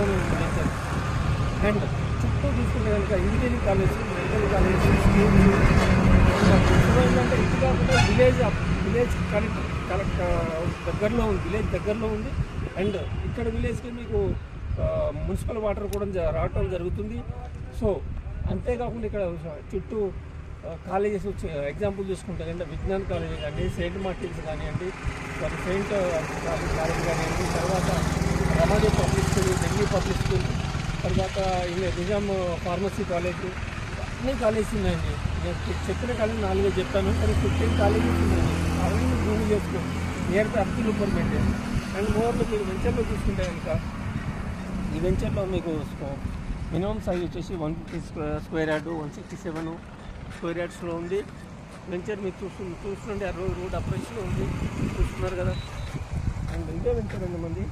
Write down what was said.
లోనే ఉంది venture. And చుట్టూ చూసుకుంటే కనుక engineering college, medical college, schools ఏంటంటే ఇది కాకుండా విలేజ్ కనెక్ట్ దగ్గరలో ఉంది, విలేజ్ దగ్గరలో ఉంది. అండ్ ఇక్కడ విలేజ్కి మీకు మున్సిపల్ వాటర్ కూడా రావటం జరుగుతుంది. సో అంతేకాకుండా ఇక్కడ చుట్టూ కాలేజెస్ వచ్చి ఎగ్జాంపుల్ చూసుకుంటే అంటే విజ్ఞాన్ కాలేజ్ కానీ, సెయింట్ మార్టిన్స్ కానివ్వండి, సెయింట్ కాలేజ్ కానివ్వండి, తర్వాత Ramadev public school, Delhi public school, తర్వాత నిజాం ఫార్మసీ కాలేజ్, అన్ని కాలేజెస్ ఉన్నాయండి. నేను చెప్పిన కాలేజ్ 4 చెప్పాను, కానీ 15 కాలేజెస్ ఉన్నాయండి. అవన్నీ భూమి చేసుకో నియర్ బై అప్ టు లుపర్మెంట్. అండ్ మోర్లో మీరు వెంచర్లో చూసుకుంటే కనుక ఈ వెంచర్లో మీకు మినిమం సైజ్ వచ్చేసి 150 స్క్వేర్ యార్డు, 167 స్క్వేర్ యార్డ్స్లో ఉంది వెంచర్. మీకు చూస్తుంటే రోడ్ అప్రోచ్లో ఉంది, చూస్తున్నారు కదా. అండ్ ఇదే వెంచర్ అండి మంది.